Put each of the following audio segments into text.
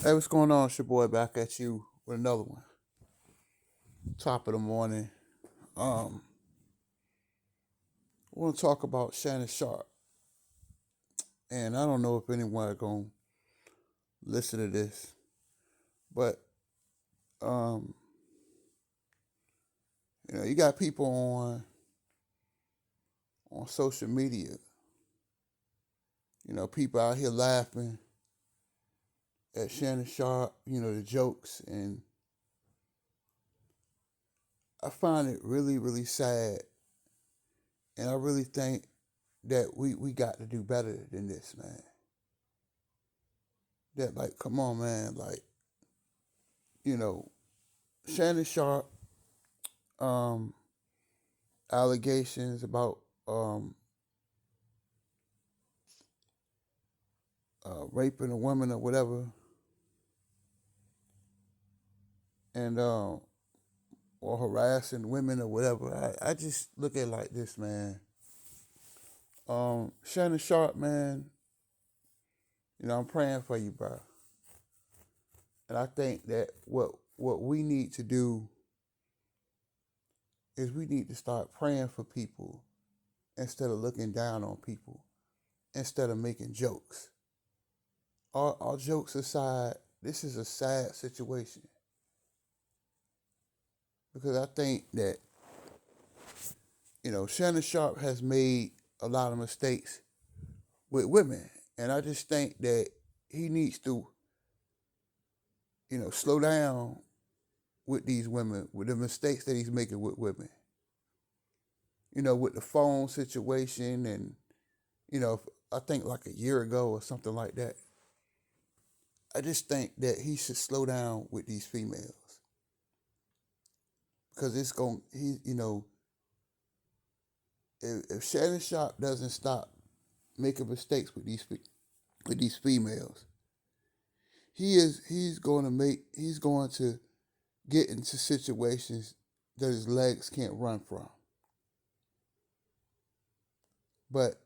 Hey, what's going on? It's your boy back at you with another one. Top of the morning. Um, I want to talk about Shannon Sharpe, and I don't know if anyone gonna listen to this, but um, you got people on social media. People out here laughing at Shannon Sharpe. The jokes, and I find it really, really sad, and I really think that we got to do better than this, man. That like, come on, man, like you know, Shannon Sharpe. Um, Allegations about raping a woman or whatever, and or harassing women or whatever. I just look at it like this, man. Shannon Sharpe, man. I'm praying for you, bro. And I think that what we need to do is we need to start praying for people instead of looking down on people, instead of making jokes. All jokes aside, this is a sad situation because I think that Shannon Sharpe has made a lot of mistakes with women, and I just think that he needs to, slow down with these women, with the mistakes that he's making with women. With the phone situation, and I think like a year ago or something like that. I just think that he should slow down with these females because it's going. If Shannon Sharpe doesn't stop making mistakes with these females, he's going to get into situations that his legs can't run from. But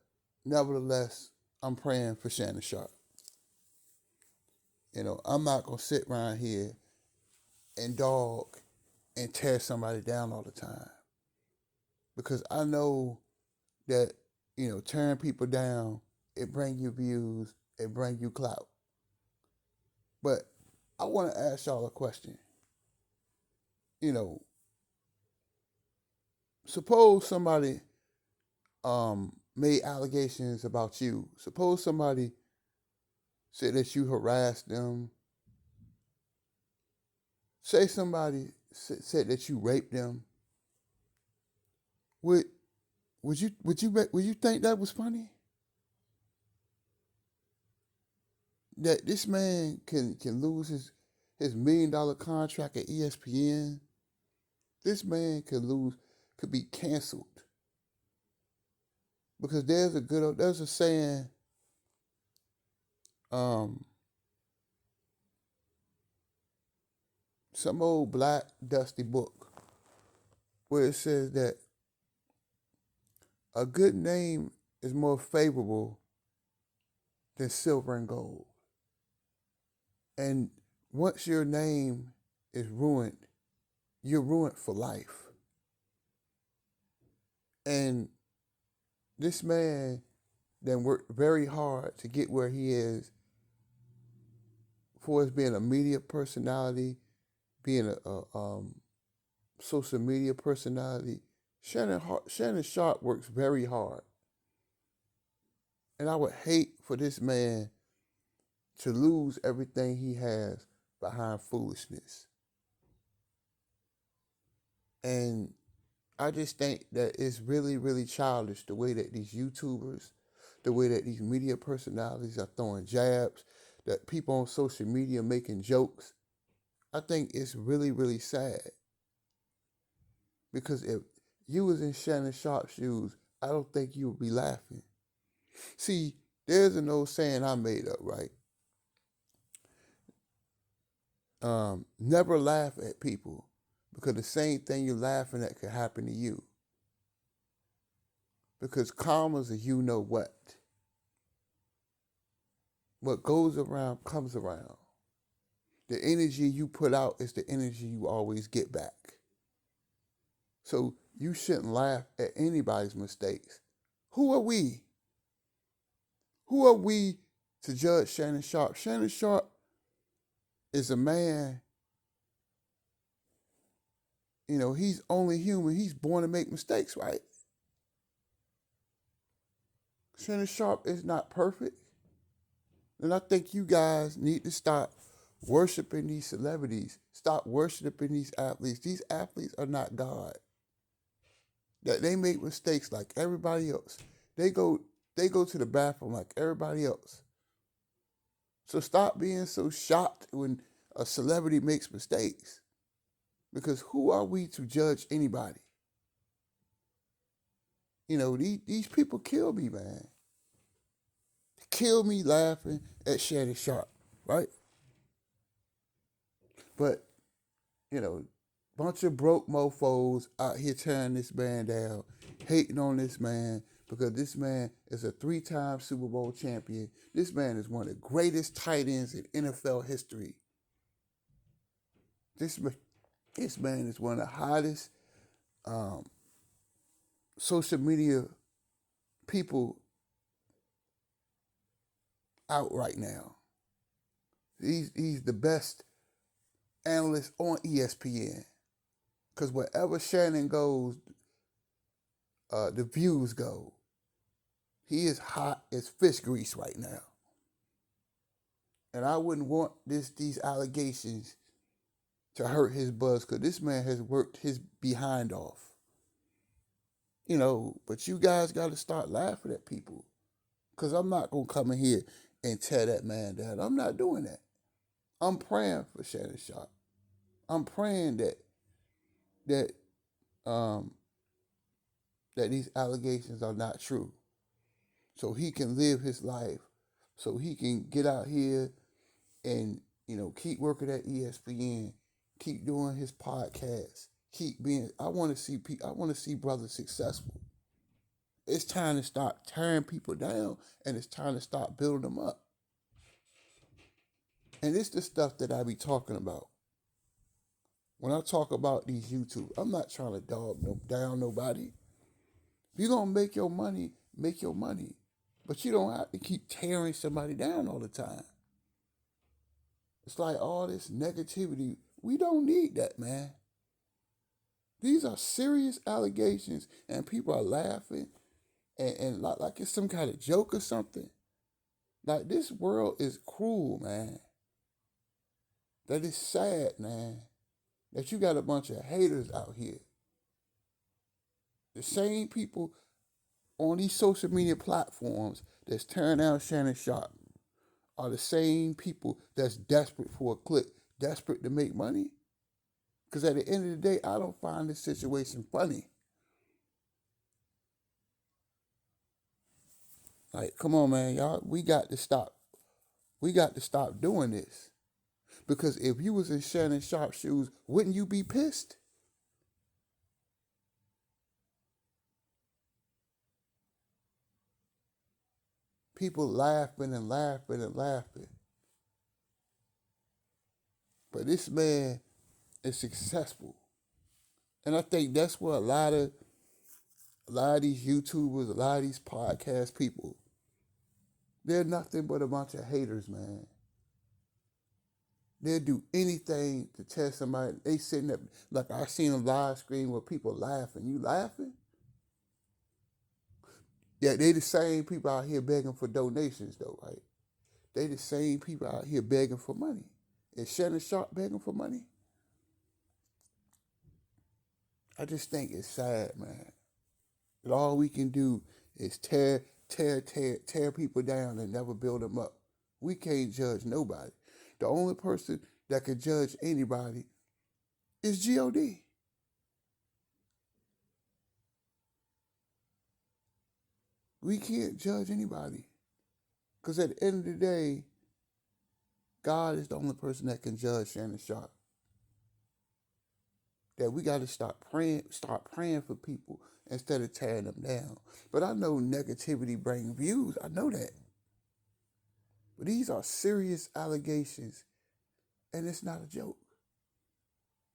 nevertheless, I'm praying for Shannon Sharpe. I'm not gonna sit around here and dog and tear somebody down all the time because I know that tearing people down, it bring you views, it bring you clout. But I want to ask y'all a question. You know, suppose somebody made allegations about you. Suppose somebody said that you harassed them. Say somebody said that you raped them. Would would you think that was funny? That this man can lose his $1 million contract at ESPN. This man could be canceled because there's a saying um some old black dusty book where it says that a good name is more favorable than silver and gold. And once your name is ruined, you're ruined for life. And this man then worked very hard to get where he is for his being a media personality, being a social media personality. Shannon Sharpe works very hard. And I would hate for this man to lose everything he has behind foolishness. And I just think that it's really, really childish the way that these YouTubers, the way that these media personalities are throwing jabs, that people on social media making jokes. I think it's really, really sad because if you was in Shannon Sharpe's shoes, I don't think you would be laughing. See, there's an old saying I made up, right? Never laugh at people because the same thing you're laughing at could happen to you. Because karma's a you know what. What goes around comes around. The energy you put out is the energy you always get back. So you shouldn't laugh at anybody's mistakes. Who are we? Who are we to judge Shannon Sharpe? Shannon Sharpe is a man, he's only human. He's born to make mistakes, right? Shannon Sharpe is not perfect. And I think you guys need to stop worshiping these celebrities. Stop worshiping these athletes. These athletes are not God. That they make mistakes like everybody else. They go to the bathroom like everybody else. So stop being so shocked when a celebrity makes mistakes. Because who are we to judge anybody? These people kill me, man. Kill me laughing at Shannon Sharpe, right? But, bunch of broke mofos out here tearing this man down, hating on this man because this man is a 3-time Super Bowl champion. This man is one of the greatest tight ends in NFL history. This man is one of the hottest social media people out right now. He's the best analyst on ESPN. Because wherever Shannon goes, the views go. He is hot as fish grease right now. And I wouldn't want these allegations to hurt his buzz because this man has worked his behind off. But you guys got to start laughing at people. Because I'm not going to come in here and tear that man down. I'm not doing that. I'm praying for Shannon Sharpe. I'm praying that these allegations are not true. So he can live his life. So he can get out here and, keep working at ESPN, keep doing his podcast, I want to see brothers successful. It's time to stop tearing people down and it's time to start building them up. And it's the stuff that I be talking about. When I talk about these YouTube, I'm not trying to dog down nobody. If you're going to make your money, make your money. But you don't have to keep tearing somebody down all the time. It's like all this negativity. We don't need that, man. These are serious allegations and people are laughing and like it's some kind of joke or something. Like this world is cruel, man. That is sad, man. That you got a bunch of haters out here. The same people on these social media platforms that's tearing down Shannon Sharpe are the same people that's desperate for a click, desperate to make money. Because at the end of the day, I don't find this situation funny. Like, come on, man, y'all, we got to stop. We got to stop doing this. Because if you was in Shannon Sharpe's shoes, wouldn't you be pissed? People laughing and laughing and laughing. But this man is successful. And I think that's what a lot of these YouTubers, a lot of these podcast people, they're nothing but a bunch of haters, man. They'll do anything to tell somebody. They sitting up, like I seen a live stream where people laughing. You laughing? Yeah, they the same people out here begging for donations, though, right? They the same people out here begging for money. Is Shannon Sharpe begging for money? I just think it's sad, man. That all we can do is tear people down and never build them up. We can't judge nobody. The only person that can judge anybody is God. We can't judge anybody. Because at the end of the day, God is the only person that can judge Shannon Sharpe. That we got to start praying for people instead of tearing them down. But I know negativity brings views. I know that. But these are serious allegations and it's not a joke.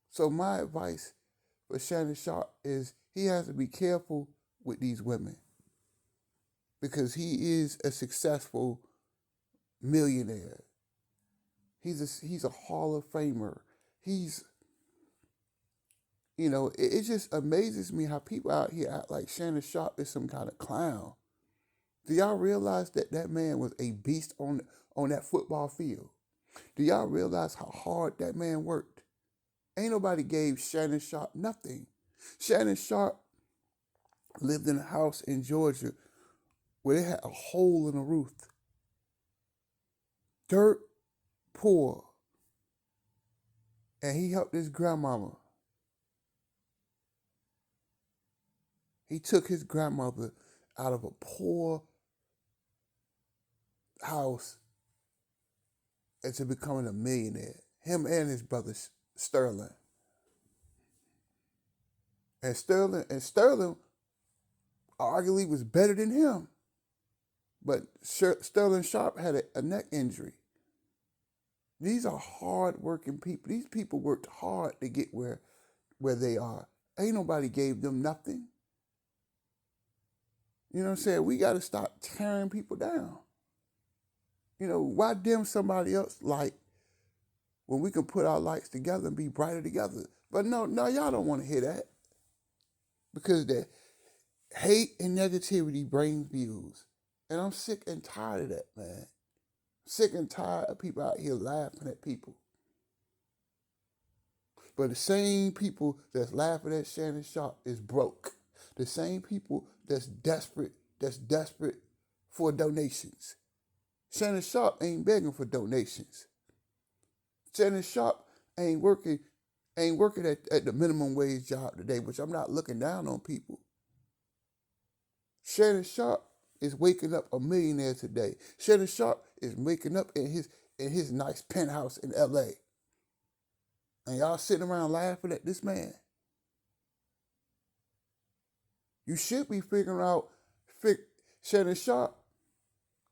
So my advice for Shannon Sharpe is he has to be careful with these women because he is a successful millionaire. He's a Hall of Famer. He's it just amazes me how people out here act like Shannon Sharpe is some kind of clown. Do y'all realize that that man was a beast on that football field? Do y'all realize how hard that man worked? Ain't nobody gave Shannon Sharpe nothing. Shannon Sharpe lived in a house in Georgia where they had a hole in the roof. Dirt poor. And he helped his grandmama. He took his grandmother out of a poor house into becoming a millionaire. Him and his brother Sterling. And Sterling arguably was better than him. But Sterling Sharpe had a neck injury. These are hard-working people. These people worked hard to get where they are. Ain't nobody gave them nothing. You know what I'm saying? We got to stop tearing people down. Why dim somebody else's light when we can put our lights together and be brighter together? But no, y'all don't want to hear that. Because the hate and negativity brings views. And I'm sick and tired of that, man. Sick and tired of people out here laughing at people. But the same people that's laughing at Shannon Sharpe is broke. The same people that's desperate for donations. Shannon Sharpe ain't begging for donations. Shannon Sharpe ain't working at the minimum wage job today, which I'm not looking down on people. Shannon Sharpe is waking up a millionaire today. Shannon Sharpe is waking up in his nice penthouse in LA. And y'all sitting around laughing at this man. You should be figuring out Shannon Sharpe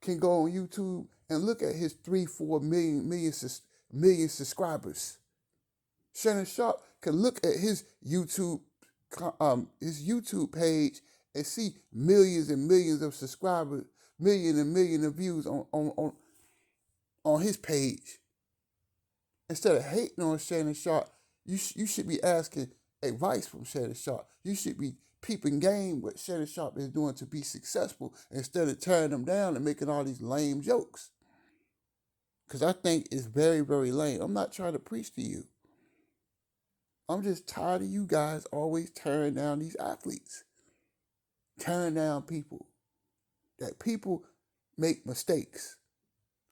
can go on YouTube and look at his 3-4 million subscribers. Shannon Sharpe can look at his YouTube page and see millions and millions of subscribers, million of views on his page. Instead of hating on Shannon Sharpe, you should be asking advice from Shannon Sharpe. You should be peeping game what Shannon Sharpe is doing to be successful instead of tearing them down and making all these lame jokes. Because I think it's very, very lame. I'm not trying to preach to you. I'm just tired of you guys always tearing down these athletes. Tearing down people. That people make mistakes.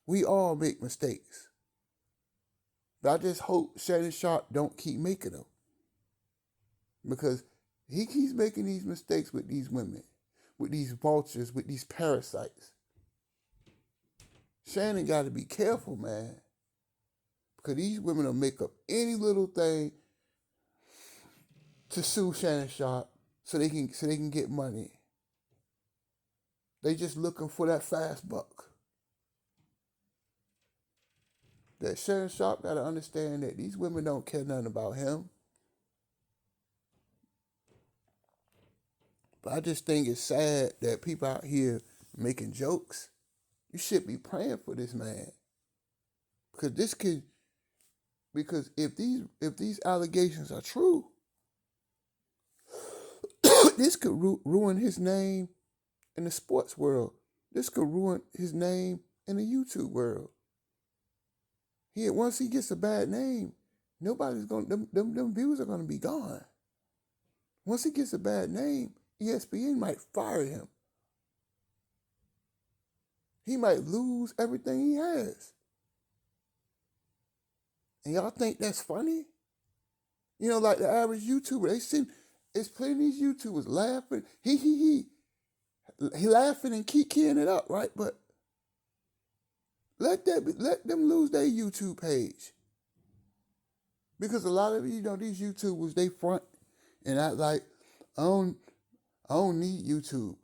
We all make mistakes. But I just hope Shannon Sharpe don't keep making them. Because he keeps making these mistakes with these women, with these vultures, with these parasites. Shannon got to be careful, man. Because these women will make up any little thing to sue Shannon Sharpe so they can get money. They just looking for that fast buck. That Shannon Sharpe got to understand that these women don't care nothing about him. But I just think it's sad that people out here making jokes. You should be praying for this man. Because if these allegations are true, this could ruin his name in the sports world. This could ruin his name in the YouTube world. Once he gets a bad name, nobody's going them views are gonna be gone. Once he gets a bad name, ESPN might fire him. He might lose everything he has. And y'all think that's funny? Like the average YouTuber, it's plenty of these YouTubers laughing. He laughing and keying it up, right? But let them lose their YouTube page. Because a lot of these YouTubers, they front and act like, I don't need YouTube.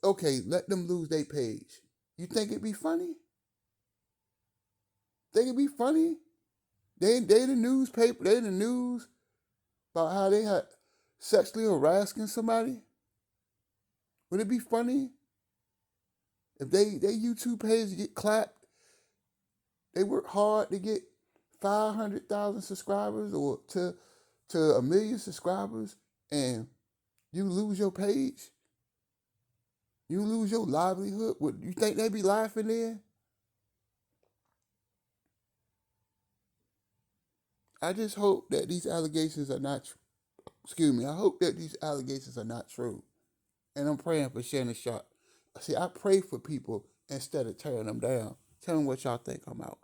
Okay, let them lose their page. You think it'd be funny? Think it'd be funny They the newspaper. They in the news about how they had sexually harassing somebody. Would it be funny if they YouTube page get clapped? They work hard to get 500,000 subscribers or to 1 million subscribers, and you lose your page. You lose your livelihood. What you think they be laughing then? I just hope that these allegations are not. Excuse me. I hope that these allegations are not true. And I'm praying for Shannon Sharpe. See, I pray for people instead of tearing them down. Tell me what y'all think. I'm out.